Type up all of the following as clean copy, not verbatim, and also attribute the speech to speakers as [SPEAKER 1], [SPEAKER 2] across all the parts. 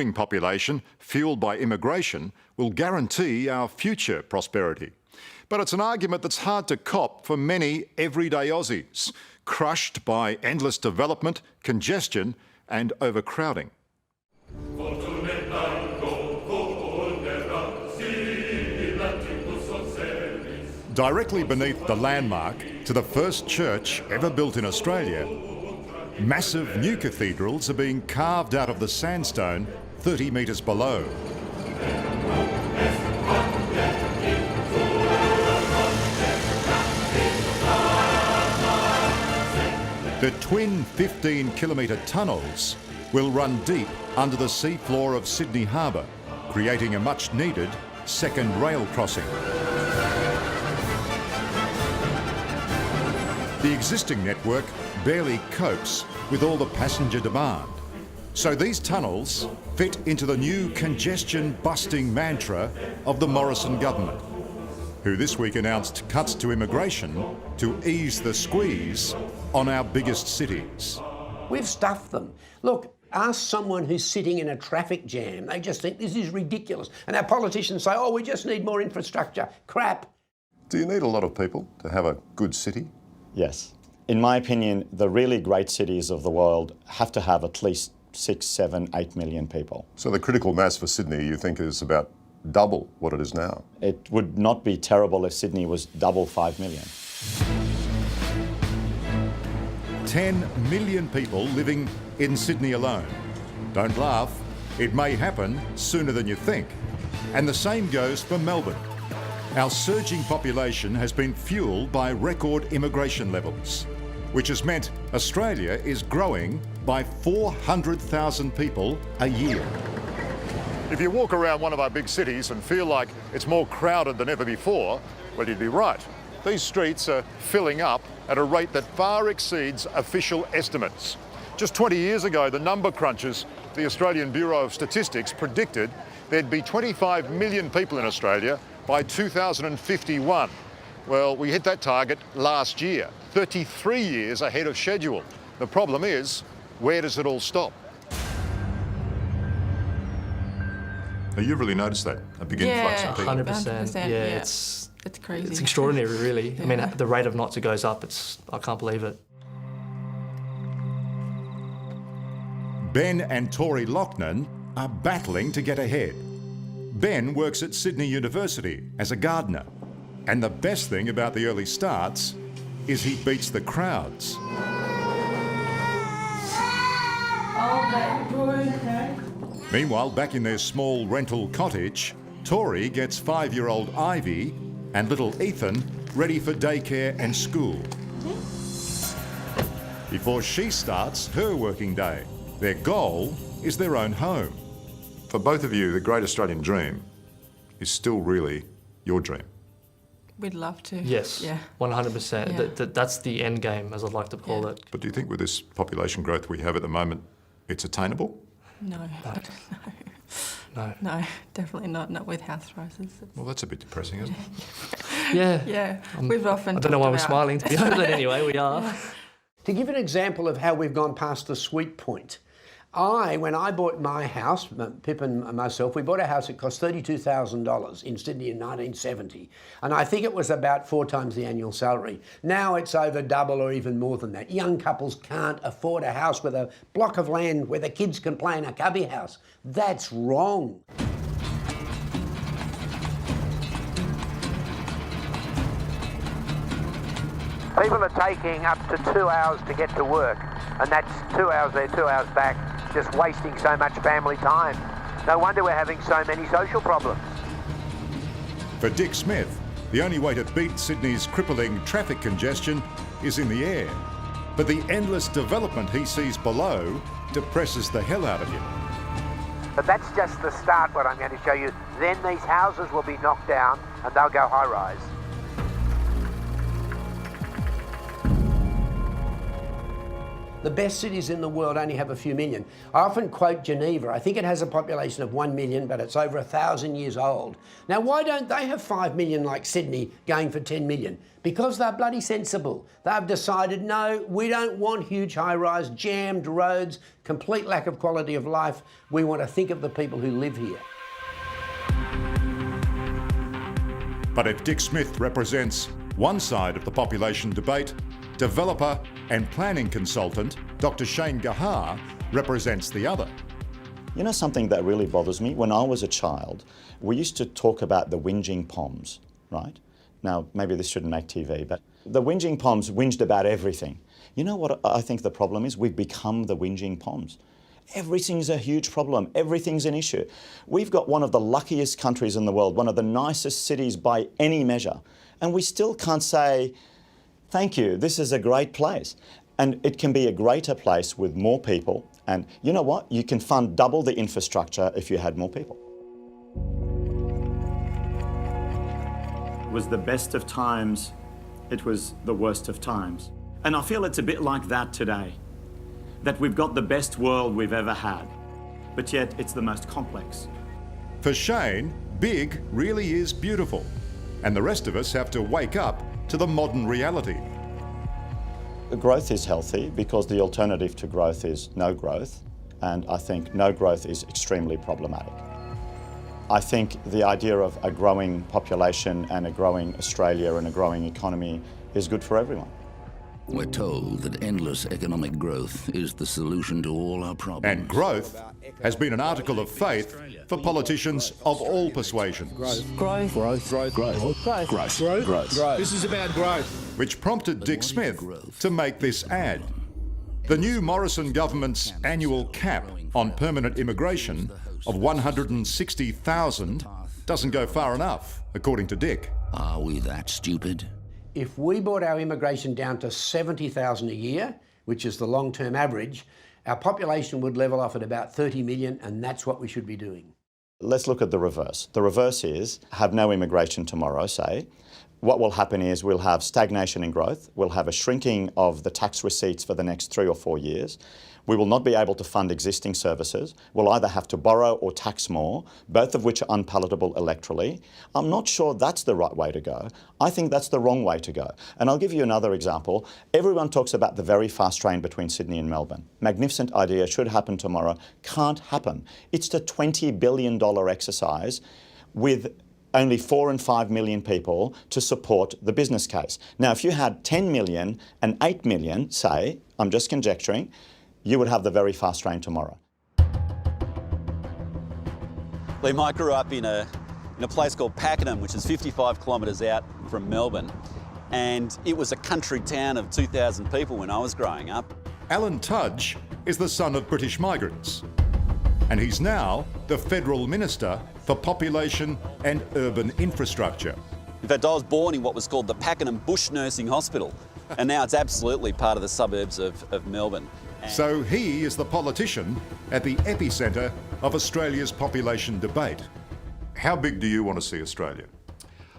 [SPEAKER 1] Population fuelled by immigration will guarantee our future prosperity. But it's an argument that's hard to cop for many everyday Aussies, crushed by endless development, congestion and overcrowding. Directly beneath the landmark to the first church ever built in Australia, massive new cathedrals are being carved out of the sandstone 30 metres below. The twin 15-kilometre tunnels will run deep under the seafloor of Sydney Harbour, creating a much-needed second rail crossing. The existing network barely copes with all the passenger demand. So these tunnels fit into the new congestion-busting mantra of the Morrison government, who this week announced cuts to immigration to ease the squeeze on our biggest cities.
[SPEAKER 2] We've stuffed them. Look, ask someone who's sitting in a traffic jam. They just think this is ridiculous. And our politicians say, oh, we just need more infrastructure. Crap.
[SPEAKER 3] Do you need a lot of people to have a good city?
[SPEAKER 4] Yes. In my opinion, the really great cities of the world have to have at least 6, 7, 8 million people.
[SPEAKER 3] So the critical mass for Sydney, you think, is about double what it is now?
[SPEAKER 4] It would not be terrible if Sydney was double 5 million.
[SPEAKER 1] 10 million people living in Sydney alone. Don't laugh, it may happen sooner than you think. And the same goes for Melbourne. Our surging population has been fuelled by record immigration levels, which has meant Australia is growing by 400,000 people a year. If you walk around one of our big cities and feel like it's more crowded than ever before, well, you'd be right. These streets are filling up at a rate that far exceeds official estimates. Just 20 years ago, the number crunchers, the Australian Bureau of Statistics, predicted there'd be 25 million people in Australia by 2051. Well, we hit that target last year, 33 years ahead of schedule. The problem is, where does it all stop? Have you really noticed that? A big influx of people?
[SPEAKER 5] 100%. Yeah,
[SPEAKER 6] it's crazy.
[SPEAKER 5] It's extraordinary, really. Yeah. I mean, the rate of knots it goes up, I can't believe it.
[SPEAKER 1] Ben and Tori Loughnane are battling to get ahead. Ben works at Sydney University as a gardener. And the best thing about the early starts is he beats the crowds. Meanwhile, back in their small rental cottage, Tori gets 5-year-old Ivy and little Ethan ready for daycare and school. Before she starts her working day, their goal is their own home. For both of you, the great Australian dream is still really your dream.
[SPEAKER 6] We'd love to.
[SPEAKER 5] Yes,
[SPEAKER 6] yeah.
[SPEAKER 5] 100%.
[SPEAKER 6] Yeah.
[SPEAKER 5] That's the end game, as I'd like to call it.
[SPEAKER 1] But do you think with this population growth we have at the moment, it's attainable?
[SPEAKER 6] No. No, definitely not with house prices.
[SPEAKER 1] Well, that's a bit depressing, isn't it?
[SPEAKER 5] Yeah.
[SPEAKER 6] Yeah, we've often
[SPEAKER 5] I don't know why we're
[SPEAKER 6] about...
[SPEAKER 5] smiling, to be honest, but anyway, we are.
[SPEAKER 6] Yeah.
[SPEAKER 2] To give an example of how we've gone past the sweet point, when I bought my house, Pip and myself, we bought a house that cost $32,000 in Sydney in 1970. And I think it was about 4 times the annual salary. Now it's over double or even more than that. Young couples can't afford a house with a block of land where the kids can play in a cubby house. That's wrong.
[SPEAKER 7] People are taking up to 2 hours to get to work, and that's 2 hours there, 2 hours back, just wasting so much family time. No wonder we're having so many social problems.
[SPEAKER 1] For Dick Smith, the only way to beat Sydney's crippling traffic congestion is in the air. But the endless development he sees below depresses the hell out of him.
[SPEAKER 7] But that's just the start, what I'm going to show you. Then these houses will be knocked down and they'll go high-rise.
[SPEAKER 2] The best cities in the world only have a few million. I often quote Geneva. I think it has a population of 1 million, but it's over 1,000 years old. Now, why don't they have 5 million like Sydney going for 10 million? Because they're bloody sensible. They've decided, no, we don't want huge high-rise, jammed roads, complete lack of quality of life. We want to think of the people who live here.
[SPEAKER 1] But if Dick Smith represents one side of the population debate, developer and planning consultant Dr. Shane Gahar represents the other.
[SPEAKER 4] You know something that really bothers me? When I was a child, we used to talk about the whinging Poms, right? Now, maybe this shouldn't make TV, but the whinging Poms whinged about everything. You know what I think the problem is? We've become the whinging Poms. Everything's a huge problem. Everything's an issue. We've got one of the luckiest countries in the world, one of the nicest cities by any measure, and we still can't say, thank you, this is a great place. And it can be a greater place with more people. And you know what? You can fund double the infrastructure if you had more people.
[SPEAKER 8] It was the best of times, it was the worst of times. And I feel it's a bit like that today. That we've got the best world we've ever had, but yet it's the most complex.
[SPEAKER 1] For Shane, big really is beautiful, and the rest of us have to wake up to the modern reality.
[SPEAKER 4] Growth is healthy because the alternative to growth is no growth, and I think no growth is extremely problematic. I think the idea of a growing population and a growing Australia and a growing economy is good for everyone.
[SPEAKER 9] We're told that endless economic growth is the solution to all our problems.
[SPEAKER 1] And growth has been an article of faith for politicians of all persuasions.
[SPEAKER 10] Growth. This is about growth.
[SPEAKER 1] Which prompted Dick Smith to make this ad. The new Morrison government's annual cap on permanent immigration of 160,000 doesn't go far enough, according to Dick.
[SPEAKER 9] Are we that stupid?
[SPEAKER 2] If we brought our immigration down to 70,000 a year, which is the long-term average, our population would level off at about 30 million, and that's what we should be doing.
[SPEAKER 4] Let's look at the reverse. The reverse is have no immigration tomorrow, say. What will happen is we'll have stagnation in growth, we'll have a shrinking of the tax receipts for the next 3 or 4 years. We will not be able to fund existing services. We'll either have to borrow or tax more, both of which are unpalatable electorally. I'm not sure that's the right way to go. I think that's the wrong way to go. And I'll give you another example. Everyone talks about the very fast train between Sydney and Melbourne. Magnificent idea, should happen tomorrow. Can't happen. It's a $20 billion exercise with only 4 and 5 million people to support the business case. Now, if you had 10 million and 8 million, say, I'm just conjecturing, you would have the very fast train tomorrow.
[SPEAKER 11] Liam, I grew up in a place called Pakenham, which is 55 kilometres out from Melbourne, and it was a country town of 2,000 people when I was growing up.
[SPEAKER 1] Alan Tudge is the son of British migrants, and he's now the Federal Minister for Population and Urban Infrastructure.
[SPEAKER 11] In fact, I was born in what was called the Pakenham Bush Nursing Hospital, and now it's absolutely part of the suburbs of Melbourne.
[SPEAKER 1] So he is the politician at the epicentre of Australia's population debate. How big do you want to see Australia?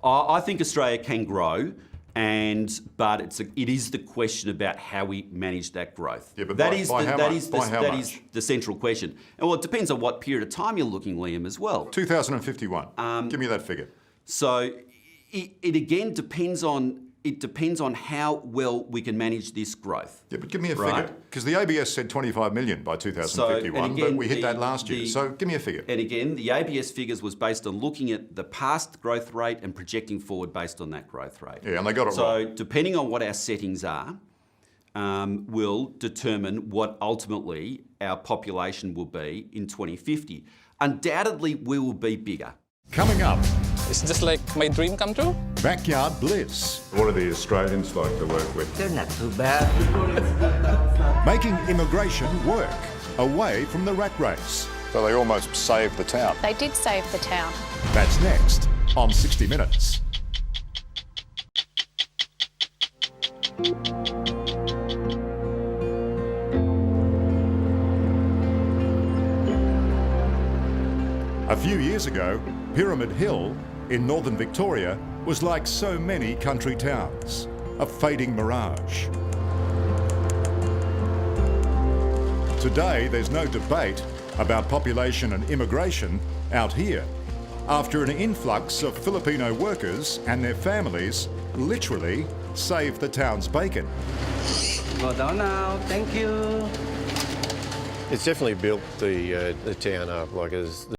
[SPEAKER 12] I think Australia can grow, but it is the question about how we manage that growth.
[SPEAKER 1] Yeah, but
[SPEAKER 12] that
[SPEAKER 1] by
[SPEAKER 12] is the central question. And well, it depends on what period of time you're looking, Liam, as well.
[SPEAKER 1] 2051. Give me that figure.
[SPEAKER 12] So it again depends on. It depends on how well we can manage this growth.
[SPEAKER 1] Yeah, but give me a figure. Because the ABS said 25 million by 2051, but we hit that last year. So give me a figure.
[SPEAKER 12] And again, the ABS figures was based on looking at the past growth rate and projecting forward based on that growth rate.
[SPEAKER 1] Yeah, and they got it right.
[SPEAKER 12] So depending on what our settings are, will determine what ultimately our population will be in 2050. Undoubtedly, we will be bigger.
[SPEAKER 1] Coming up.
[SPEAKER 13] It's just like my dream come true.
[SPEAKER 1] Backyard Bliss.
[SPEAKER 3] What do the Australians like to work with?
[SPEAKER 10] They're not too bad.
[SPEAKER 1] Making immigration work away from the rat race.
[SPEAKER 3] So they almost saved the town.
[SPEAKER 14] They did save the town.
[SPEAKER 1] That's next on 60 Minutes. A few years ago, Pyramid Hill in northern Victoria was like so many country towns, a fading mirage. Today, there's no debate about population and immigration out here, after an influx of Filipino workers and their families literally saved the town's bacon.
[SPEAKER 10] Go down now. Thank you.
[SPEAKER 14] It's definitely built the town up. Like, as